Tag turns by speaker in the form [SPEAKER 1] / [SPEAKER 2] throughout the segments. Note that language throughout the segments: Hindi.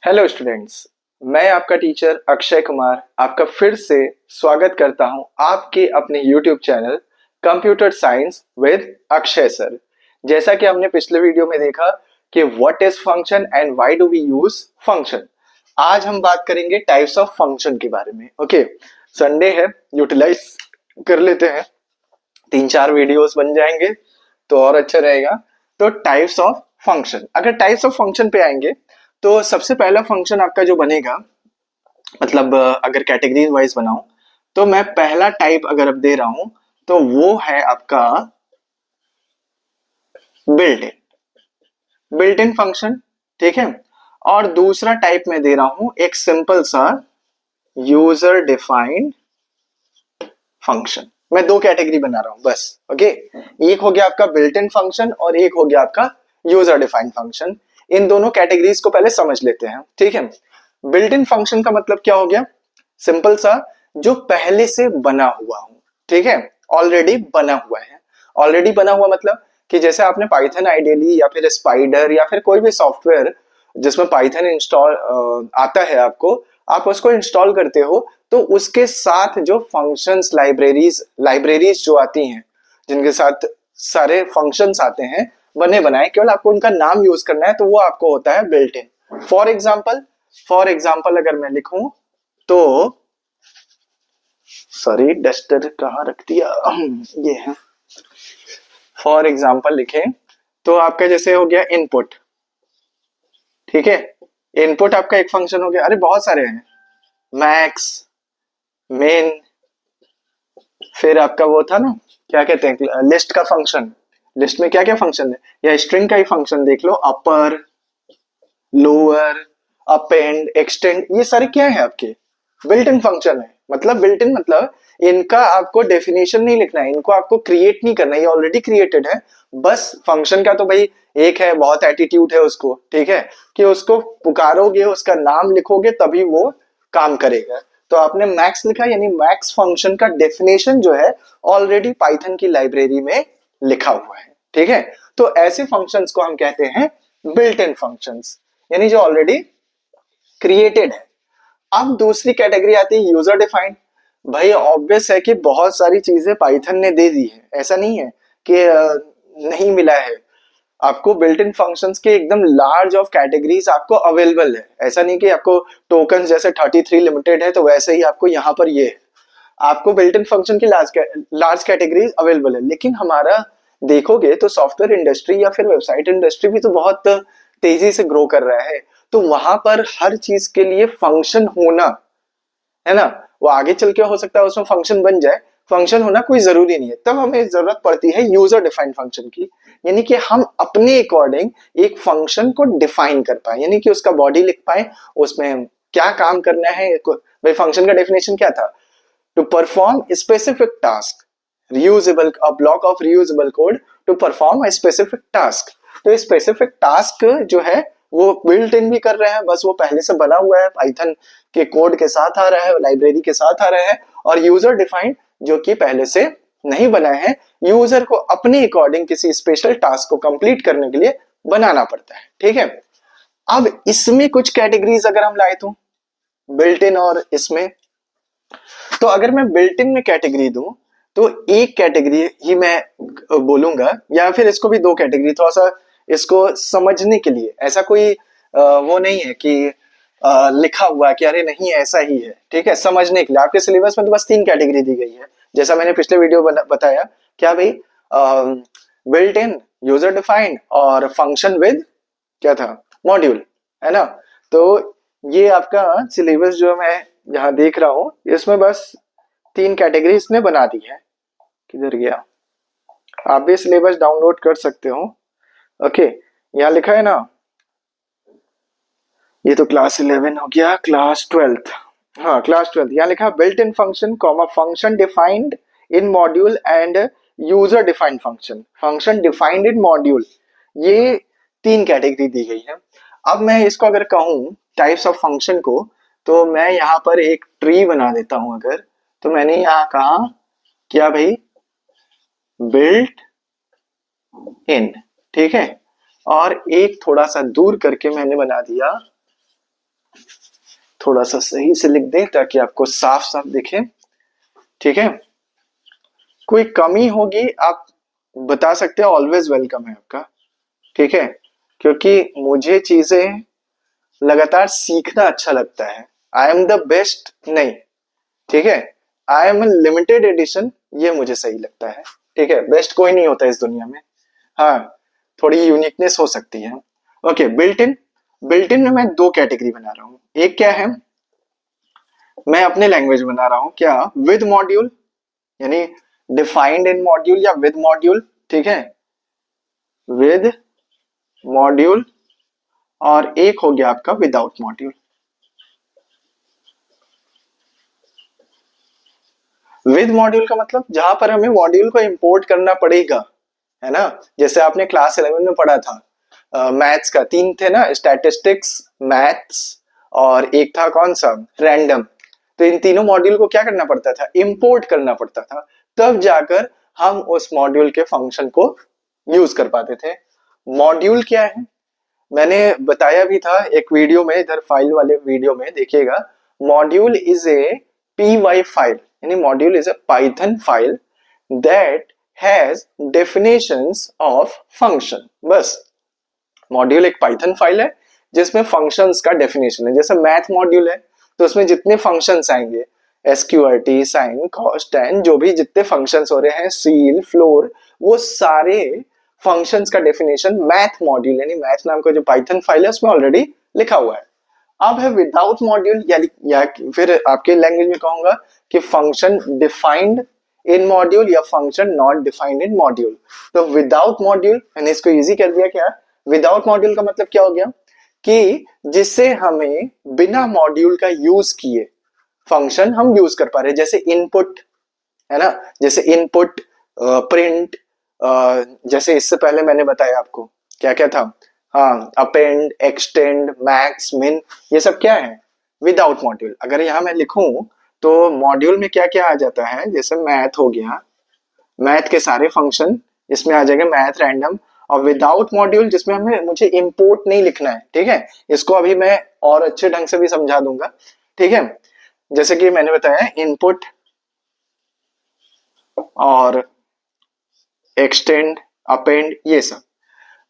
[SPEAKER 1] Hello students. मैं आपका टीचर अक्षय कुमार आपका फिर से स्वागत करता हूं आपके अपने YouTube channel computer science with Akshay sir. जैसा कि हमने पिछले वीडियो में देखा कि what is function and why do we use function, आज हम बात करेंगे टाइप्स ऑफ फंक्शन के बारे में। ओके, संडे है, यूटिलाइज कर लेते हैं, 3-4 वीडियोस बन जाएंगे तो और अच्छा रहेगा। तो टाइप्स ऑफ फंक्शन, अगर टाइप्स ऑफ फंक्शन पे आएंगे तो सबसे पहला फंक्शन आपका जो बनेगा, मतलब अगर कैटेगरी वाइज बनाऊं तो मैं पहला टाइप अगर अब दे रहा हूं तो वो है आपका built in, built in function. ठीक है, और दूसरा टाइप मैं दे रहा हूं एक सिंपल सा यूजर डिफाइंड फंक्शन। मैं दो कैटेगरी बना रहा हूं बस। ओके, एक हो गया आपका बिल्ट इन फंक्शन और एक हो गया आपका यूजर डिफाइंड फंक्शन। इन दोनों कैटेगरीज को पहले समझ लेते हैं। ठीक है, बिल्ट इन फंक्शन का मतलब क्या हो गया? सिंपल सा, जो पहले से बना हुआ हो। ठीक है, ऑलरेडी बना हुआ है। ऑलरेडी बना हुआ मतलब कि जैसे आपने पाइथन आइडियली या फिर स्पाइडर या फिर कोई भी सॉफ्टवेयर जिसमें पाइथन इंस्टॉल आता है आपको, आप उसको इंस्टॉल करते हो तो उसके साथ जो फंक्शंस लाइब्रेरीज जो आती हैं, जिनके साथ सारे फंक्शंस आते हैं बने बनाए, केवल आपको उनका नाम यूज करना है, तो वो आपको होता है बिल्ट इन। फॉर एग्जाम्पल अगर मैं लिखूं तो, सॉरी डस्टर कहाँ रख दिया, ये है। फॉर एग्जाम्पल लिखें तो आपका जैसे हो गया इनपुट। ठीक है, इनपुट आपका एक फंक्शन हो गया। अरे बहुत सारे हैं, मैक्स, मेन, फिर आपका वो था ना, क्या कहते हैं, लिस्ट का फंक्शन। लिस्ट में क्या क्या फंक्शन है, या स्ट्रिंग का ही फंक्शन देख लो, अपर, लोअर, अपेंड, एक्सटेंड, ये सारे क्या है आपके बिल्ट इन फंक्शन है। मतलब बिल्ट इन मतलब इनका आपको डेफिनेशन नहीं लिखना है, इनको आपको क्रिएट नहीं करना है, ये ऑलरेडी क्रिएटेड है। बस फंक्शन का तो भाई एक है, बहुत एटीट्यूड है उसको, ठीक है, कि उसको पुकारोगे, उसका नाम लिखोगे तभी वो काम करेगा। तो आपने मैक्स लिखा, यानी मैक्स फंक्शन का डेफिनेशन जो है ऑलरेडी पाइथन की लाइब्रेरी में लिखा हुआ है। ठीक है, तो ऐसे फंक्शंस को हम कहते हैं बिल्ट इन फंक्शंस, यानी जो ऑलरेडी क्रिएटेड है। अब दूसरी कैटेगरी आती है यूजर डिफाइंड। भाई ऑब्वियस है कि बहुत सारी चीजें पाइथन ने दे दी है, ऐसा नहीं है कि नहीं मिला है आपको। बिल्ट इन फंक्शंस के एकदम लार्ज ऑफ कैटेगरीज आपको अवेलेबल है। ऐसा नहीं कि आपको टोकन जैसे 33 लिमिटेड है तो वैसे ही आपको यहाँ पर ये है। आपको बिल्ट इन फंक्शन की लार्ज कैटेगरीज अवेलेबल है। लेकिन हमारा देखोगे तो सॉफ्टवेयर इंडस्ट्री या फिर वेबसाइट इंडस्ट्री भी तो बहुत तेजी से ग्रो कर रहा है। तो वहां पर हर चीज के लिए फंक्शन होना, है ना, वो आगे चल के हो सकता है उसमें फंक्शन बन जाए, फंक्शन होना कोई जरूरी नहीं है। तब हमें जरूरत पड़ती है यूजर डिफाइंड फंक्शन की, यानी कि हम अपने अकॉर्डिंग एक फंक्शन को डिफाइन कर पाए, यानी कि उसका बॉडी लिख पाए, उसमें क्या काम करना है। भाई फंक्शन का डेफिनेशन क्या था? To perform specific task, reusable, a block of reusable code to perform a specific task. तो स्पेसिफिक टास्क जो है वो बिल्ट इन भी कर रहे हैं, बस वो पहले से बना हुआ है, पाइथन के कोड के साथ आ रहा है, लाइब्रेरी के साथ आ रहा है। और यूजर डिफाइंड जो कि पहले से नहीं बना है, यूजर को अपने अकॉर्डिंग किसी स्पेशल टास्क को कंप्लीट करने के लिए बनाना पड़ता है। ठीक है, अब इसमें कुछ कैटेगरीज अगर हम लाए तो बिल्ट इन और इसमें, तो अगर मैं बिल्ट इन में कैटेगरी दूं तो एक कैटेगरी ही मैं बोलूंगा, या फिर इसको भी दो कैटेगरी, थोड़ा सा इसको समझने के लिए। ऐसा कोई वो नहीं है कि लिखा हुआ कि अरे नहीं ऐसा ही है। ठीक है, समझने के लिए आपके सिलेबस में तो बस 3 कैटेगरी दी गई है, जैसा मैंने पिछले वीडियो बताया। क्या भाई? बिल्ट इन, यूजर डिफाइंड और फंक्शन विद क्या था, मॉड्यूल, है ना। तो ये आपका सिलेबस जो मैं यहाँ देख रहा हूँ, इसमें बस 3 कैटेगरी इसने बना दी है। किधर गया? आप भी सिलेबस डाउनलोड कर सकते हो। ओके, यहाँ लिखा है ना, ये तो क्लास 11 हो गया, क्लास 12th, हाँ क्लास 12th। यहाँ लिखा built in function comma function defined in module and user defined function, function defined in module, ये 3 कैटेगरी दी गई है। अब मैं इसको अगर कहूँ टाइप्स ऑफ फंक्शन को, तो मैं यहाँ पर एक ट्री बना देता हूँ। अगर तो मैंने यहाँ कहा क्या भाई, बिल्ट इन, ठीक है, और एक थोड़ा सा दूर करके मैंने बना दिया थोड़ा सा सही से लिख दें ताकि आपको साफ साफ दिखे। ठीक है, कोई कमी होगी आप बता सकते हैं, ऑलवेज वेलकम है आपका। ठीक है, क्योंकि मुझे चीजें लगातार सीखना अच्छा लगता है। आई एम द बेस्ट नहीं, ठीक है, आई एम लिमिटेड एडिशन, ये मुझे सही लगता है। ठीक है, बेस्ट कोई नहीं होता इस दुनिया में, हाँ थोड़ी यूनिकनेस हो सकती है। Okay, built in, built in में मैं दो कैटेगरी बना रहा हूँ। एक क्या है, मैं अपने लैंग्वेज बना रहा हूँ क्या, विद मॉड्यूल यानी डिफाइंड इन मॉड्यूल या विद मॉड्यूल। ठीक है, विद मॉड्यूल, और एक हो गया आपका विदाउट मॉड्यूल। विद मॉड्यूल का मतलब जहां पर हमें मॉड्यूल को इंपोर्ट करना पड़ेगा, है ना। जैसे आपने क्लास 11 में पढ़ा था, मैथ्स का तीन थे ना, स्टैटिस्टिक्स, मैथ्स और एक था कौन सा, रैंडम। तो इन तीनों मॉड्यूल को क्या करना पड़ता था, इंपोर्ट करना पड़ता था, तब जाकर हम उस मॉड्यूल के फंक्शन को यूज कर पाते थे। मॉड्यूल क्या है, मैंने बताया भी था एक वीडियो में, इधर फाइल वाले वीडियो में देखिएगा। Module is a py file, यानी module is a Python file that has definitions of function. बस, मॉड्यूल एक पाइथन फाइल है जिसमें फंक्शंस का डेफिनेशन है। जैसे मैथ मॉड्यूल है तो उसमें जितने फंक्शंस आएंगे, एसक्यूआरटी, साइन, कॉस, टैन, जो भी जितने फंक्शंस हो रहे हैं, सील, फ्लोर, वो सारे फंक्शंस का डेफिनेशन मैथ मॉड्यूल यानी मैथ नाम का जो पाइथन फाइल है उसमें ऑलरेडी लिखा हुआ है। अब है विदाउट मॉड्यूल, या फिर आपके लैंग्वेज में कहूंगा कि फंक्शन डिफाइंड इन मॉड्यूल या function not defined in module. तो विदाउट मॉड्यूल, मैंने इसको इजी कर दिया क्या, विदाउट मॉड्यूल का मतलब क्या हो गया कि जिससे हमें बिना मॉड्यूल का यूज किए फंक्शन हम यूज कर पा रहे हैं। जैसे इनपुट है ना, जैसे इनपुट, प्रिंट, जैसे इससे पहले मैंने बताया आपको क्या क्या था, हाँ अपेंड, एक्सटेंड, मैक्स, मिन, ये सब क्या है, विदाउट मॉड्यूल। अगर यहाँ मैं लिखूं तो मॉड्यूल में क्या क्या आ जाता है, जैसे मैथ हो गया, मैथ के सारे फंक्शन इसमें आ जाएंगे, मैथ रैंडम। और विदाउट मॉड्यूल जिसमें हमें मुझे इंपोर्ट नहीं लिखना है, ठीक है, इसको अभी मैं और अच्छे ढंग से भी समझा दूंगा। ठीक है, जैसे कि मैंने बताया इनपुट और एक्सटेंड, अपेंड, ये सब।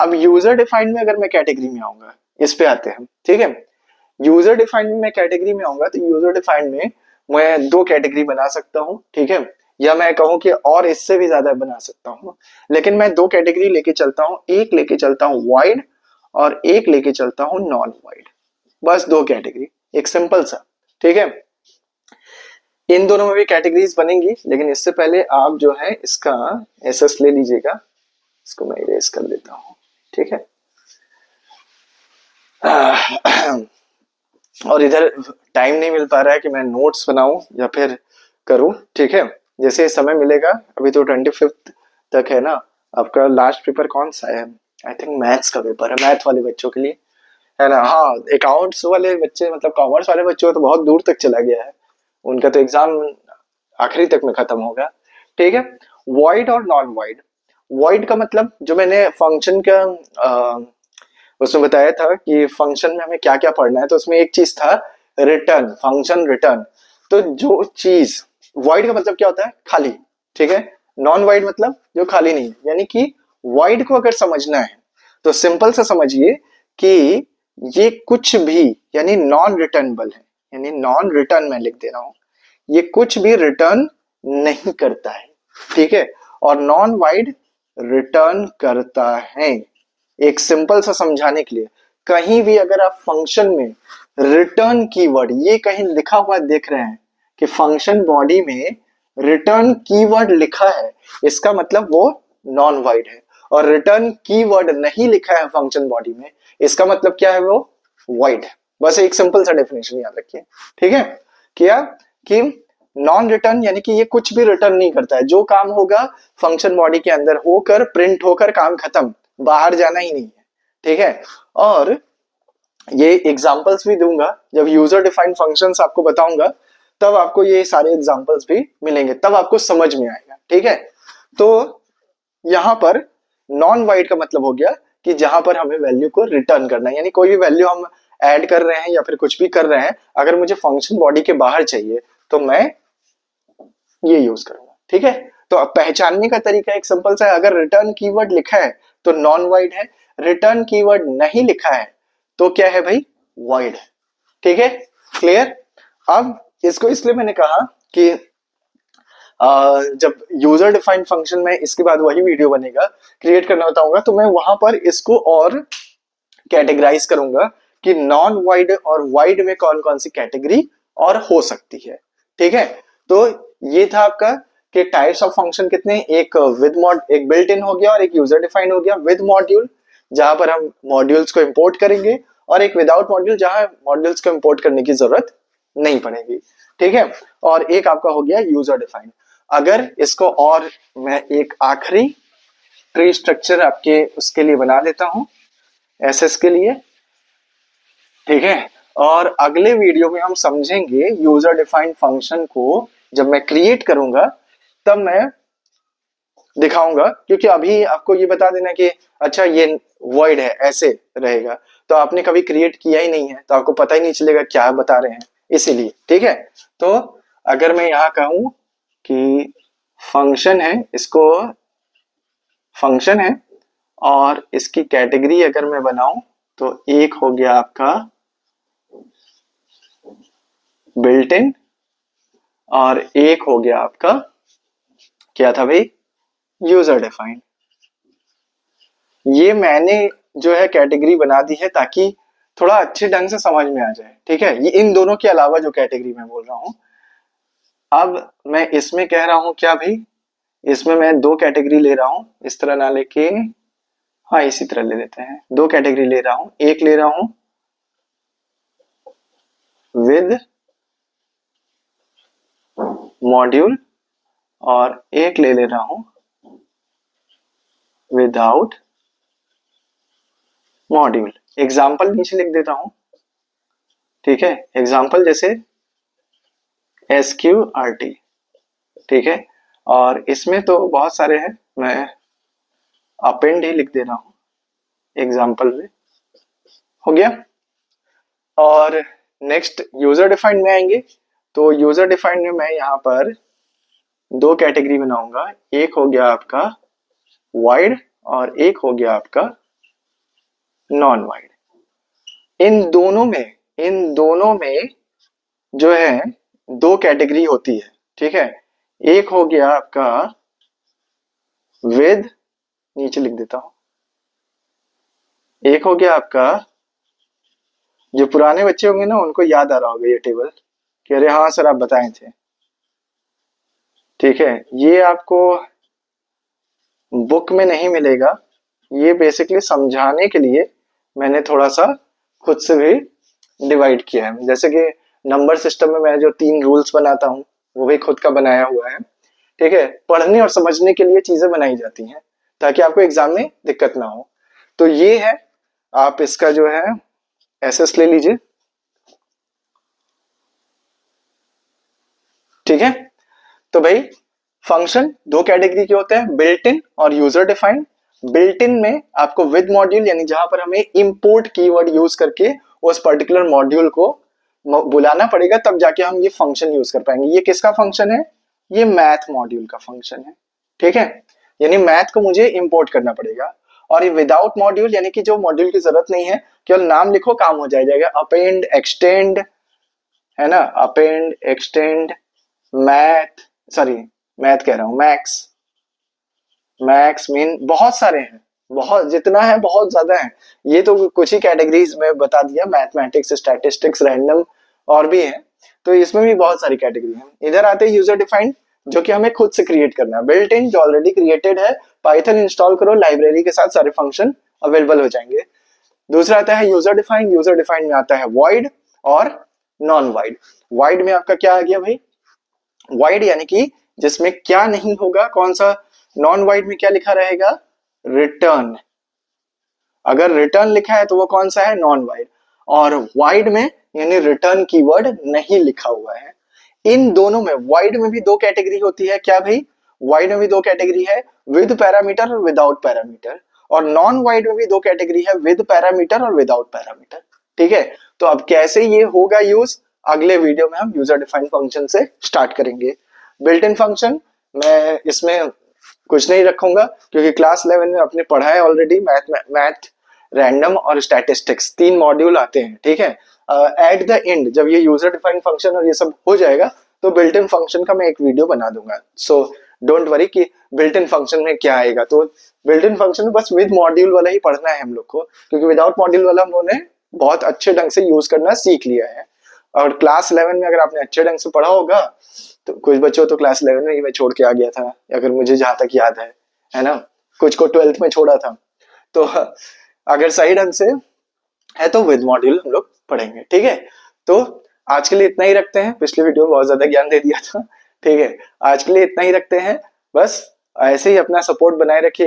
[SPEAKER 1] अब यूजर डिफाइंड में अगर मैं कैटेगरी में आऊंगा, इस पे आते हैं। ठीक है, यूजर डिफाइंड में मैं कैटेगरी में आऊंगा तो यूजर डिफाइंड में मैं दो कैटेगरी बना सकता हूं। ठीक है, या मैं कहूं कि और इससे भी ज्यादा बना सकता हूं, लेकिन मैं दो कैटेगरी लेके चलता हूं। एक लेके चलता हूं वाइड और एक लेके चलता हूं नॉन वाइड। बस दो कैटेगरी, एक सिंपल सा। ठीक है, इन दोनों में भी कैटेगरीज बनेंगी, लेकिन इससे पहले आप जो है इसका एसएस ले लीजिएगा। इसको मैं इरेज कर देता हूं। ठीक है, और इधर टाइम नहीं मिल पा रहा है कि मैं नोट्स बनाऊं या फिर करूं। ठीक है, जैसे समय मिलेगा, अभी तो 25 तक है ना आपका लास्ट पेपर, कौन सा है, आई थिंक मैथ्स का पेपर है, मैथ वाले बच्चों के लिए, है ना। हाँ, अकाउंट्स वाले बच्चे, मतलब कॉमर्स वाले बच्चों तो बहुत दूर तक चला गया है, उनका तो एग्जाम आखिरी तक में खत्म होगा। ठीक है, वॉइड और नॉन वॉइड। वॉइड का मतलब जो मैंने फंक्शन का उसमें बताया था कि फंक्शन में हमें क्या क्या पढ़ना है, तो उसमें एक चीज था रिटर्न, फंक्शन रिटर्न। तो जो चीज, वॉइड का मतलब क्या होता है, खाली। ठीक है, नॉन वाइड मतलब जो खाली नहीं, यानी कि वॉइड को अगर समझना है तो सिंपल सा समझिए कि ये कुछ भी यानी नॉन रिटर्नेबल है, यानी नॉन रिटर्न मैं लिख दे रहा हूं, ये कुछ भी रिटर्न नहीं करता है। ठीक है, और नॉन वाइड रिटर्न करता है। एक सिंपल सा समझाने के लिए, कहीं भी अगर आप फंक्शन में रिटर्न कीवर्ड ये कहीं लिखा हुआ देख रहे हैं कि फंक्शन बॉडी में रिटर्न कीवर्ड लिखा है, इसका मतलब वो नॉन वाइड है। और रिटर्न कीवर्ड नहीं लिखा है फंक्शन बॉडी में, इसका मतलब क्या है, वो वाइड है। बस एक सिंपल सा डेफिनेशन याद रखिए। ठीक है, क्या कि नॉन रिटर्न यानी कि ये कुछ भी रिटर्न नहीं करता है, जो काम होगा फंक्शन बॉडी के अंदर होकर प्रिंट होकर काम खत्म, बाहर जाना ही नहीं है। ठीक है, और ये एग्जांपल्स भी दूंगा जब यूजर डिफाइंड फंक्शंस आपको बताऊंगा, तब आपको ये सारे एग्जांपल्स भी मिलेंगे, तब आपको समझ में आएगा। ठीक है, तो यहां पर नॉन वाइड का मतलब हो गया कि जहां पर हमें वैल्यू को रिटर्न करना है, यानी कोई भी वैल्यू हम ऐड कर रहे हैं या फिर कुछ भी कर रहे हैं, अगर मुझे फंक्शन बॉडी के बाहर चाहिए तो मैं ये यूज करूंगा। ठीक है, तो अब पहचानने का तरीका एक सिंपल सा है, अगर रिटर्न कीवर्ड लिखा है तो नॉन वाइड है, रिटर्न कीवर्ड नहीं लिखा है तो क्या है भाई, वाइड है। ठीक है, क्लियर। अब इसको इसलिए मैंने कहा कि जब यूजर डिफाइंड फंक्शन में इसके बाद वही वीडियो बनेगा, क्रिएट करना बताऊंगा, तो मैं वहां पर इसको और कैटेगराइज करूंगा कि नॉन वाइड और वाइड में कौन कौन सी कैटेगरी और हो सकती है। ठीक है, तो ये था आपका कि टाइप्स ऑफ फंक्शन कितने, एक विद मॉड, एक बिल्ट इन हो गया और एक यूजर डिफाइंड हो गया विद मॉड्यूल, जहां पर हम मॉड्यूल्स को इंपोर्ट करेंगे, और एक विदाउट मॉड्यूल जहां मॉड्यूल्स को इंपोर्ट करने की जरूरत नहीं पड़ेगी। ठीक है, और एक आपका हो गया यूजर डिफाइंड। अगर इसको और मैं एक आखिरी ट्री स्ट्रक्चर आपके उसके लिए बना देता हूं, एसएस के लिए। ठीक है, और अगले वीडियो में हम समझेंगे यूजर डिफाइंड फंक्शन को जब मैं क्रिएट करूंगा तब मैं दिखाऊंगा, क्योंकि अभी आपको ये बता देना कि अच्छा ये वॉइड है ऐसे रहेगा, तो आपने कभी क्रिएट किया ही नहीं है तो आपको पता ही नहीं चलेगा क्या बता रहे हैं, इसीलिए। ठीक है, तो अगर मैं यहां कहूं कि फंक्शन है, इसको फंक्शन है और इसकी कैटेगरी अगर मैं बनाऊं तो एक हो गया आपका बिल्ट इन और एक हो गया आपका क्या था भाई, यूजर डिफाइंड। ये मैंने जो है कैटेगरी बना दी है ताकि थोड़ा अच्छे ढंग से समझ में आ जाए। ठीक है, ये इन दोनों के अलावा जो कैटेगरी मैं बोल रहा हूं, अब मैं इसमें कह रहा हूं क्या भाई, इसमें मैं दो कैटेगरी ले रहा हूं, इस तरह ना लेके, हाँ इसी तरह ले लेते हैं, दो कैटेगरी ले रहा हूं, एक ले रहा हूं विद मॉड्यूल और एक ले रहा हूं विदाउट मॉड्यूल। एग्जाम्पल नीचे लिख देता हूं। ठीक है, एग्जाम्पल जैसे SQRT। ठीक है, और इसमें तो बहुत सारे हैं, मैं अपेंड ही लिख दे रहा हूं एग्जाम्पल में, हो गया। और नेक्स्ट यूजर डिफाइंड में आएंगे, तो यूजर डिफाइंड में मैं यहाँ पर दो कैटेगरी बनाऊंगा, एक हो गया आपका वाइड और एक हो गया आपका नॉन वाइड। इन दोनों में जो है दो कैटेगरी होती है। ठीक है, एक हो गया आपका विद, नीचे लिख देता हूं, एक हो गया आपका, जो पुराने बच्चे होंगे ना उनको याद आ रहा होगा ये टेबल कि अरे हाँ सर आप बताए थे। ठीक है, ये आपको बुक में नहीं मिलेगा, ये बेसिकली समझाने के लिए मैंने थोड़ा सा खुद से भी डिवाइड किया है। जैसे कि नंबर सिस्टम में मैं जो 3 रूल्स बनाता हूँ वो भी खुद का बनाया हुआ है। ठीक है, पढ़ने और समझने के लिए चीजें बनाई जाती हैं ताकि आपको एग्जाम में दिक्कत ना हो। तो ये है, आप इसका जो है एसएस ले लीजिए। ठीक है, तो भाई फंक्शन दो कैटेगरी के होते हैं, बिल्ट इन और यूजर डिफाइंड। बिल्ट इन में आपको विद मॉड्यूल, यानी जहां पर हमें इंपोर्ट कीवर्ड यूज करके उस पर्टिकुलर मॉड्यूल को बुलाना पड़ेगा तब जाके हम ये फंक्शन यूज कर पाएंगे। ये किसका फंक्शन है, ये मैथ मॉड्यूल का फंक्शन है। ठीक है, यानी मैथ को मुझे इंपोर्ट करना पड़ेगा। और ये विदाउट मॉड्यूल, यानी कि जो मॉड्यूल की जरूरत नहीं है, केवल नाम लिखो काम हो जाएगा, अपेंड एक्सटेंड, है ना, append extend math, sorry math कह रहा हूं, मैक्स, मैक्स मीन बहुत सारे हैं, बहुत जितना है बहुत ज्यादा है। ये तो कुछ ही कैटेगरीज में बता दिया, मैथमेटिक्स, स्टैटिस्टिक्स, रैंडम और भी है, तो इसमें भी बहुत सारी कैटेगरी है। इधर आते हैं यूजर डिफाइंड, जो कि हमें खुद से क्रिएट करना है। बिल्ट इन जो ऑलरेडी क्रिएटेड है, पाइथन इंस्टॉल करो, लाइब्रेरी के साथ सारे फंक्शन अवेलेबल हो जाएंगे। दूसरा आता है यूजर डिफाइंड। यूजर डिफाइंड में आता है वॉइड और नॉन वाइड। वाइड में आपका क्या आ गया भाई, वाइड यानी कि जिसमें क्या नहीं होगा, कौन सा, नॉन वाइड में क्या लिखा रहेगा, रिटर्न। अगर रिटर्न लिखा है तो वो कौन सा है, नॉन वाइड। और वाइड में यानी रिटर्न कीवर्ड नहीं लिखा हुआ है। इन दोनों में, वाइड में भी दो कैटेगरी होती है, क्या भाई, वाइड में भी दो कैटेगरी है, विद पैरामीटर और विदाउट पैरामीटर। और नॉन वाइड में भी दो कैटेगरी है, विद पैरामीटर और विदाउट पैरामीटर। ठीक है, तो अब कैसे ये होगा यूज, अगले वीडियो में हम यूजर डिफाइंड फंक्शन से स्टार्ट करेंगे। बिल्ट इन फंक्शन मैं इसमें कुछ नहीं रखूंगा क्योंकि क्लास 11 में आपने पढ़ा है ऑलरेडी। मैथ रैंडम और स्टैटिस्टिक्स 3 मॉड्यूल आते हैं, ठीक है। एट द एंड जब ये यूजर डिफाइंड फंक्शन और ये सब हो जाएगा तो बिल्ट इन फंक्शन का मैं एक वीडियो बना दूंगा। सो डोंट वरी कि बिल्ट इन फंक्शन में क्या आएगा। तो बिल्ट इन फंक्शन बस विद मॉड्यूल वाला ही पढ़ना है हम लोग को, क्योंकि विदाउट मॉड्यूल वाला हम लोगों ने बहुत अच्छे ढंग से यूज करना सीख लिया है। और क्लास 11 में अगर आपने अच्छे ढंग से पढ़ा होगा, तो कुछ बच्चों तो क्लास 11 में ही मैं छोड़ के आ गया था, अगर मुझे जहां तक याद है ना। कुछ को 12th में छोड़ा था। तो अगर सही ढंग से है तो विद मॉड्यूल हम लोग पढ़ेंगे, ठीक है। तो आज के लिए इतना ही रखते हैं। पिछले वीडियो में बहुत ज्यादा ज्ञान दे दिया था, ठीक है। आज के लिए इतना ही रखते हैं, बस ऐसे ही अपना सपोर्ट बनाए रखिए।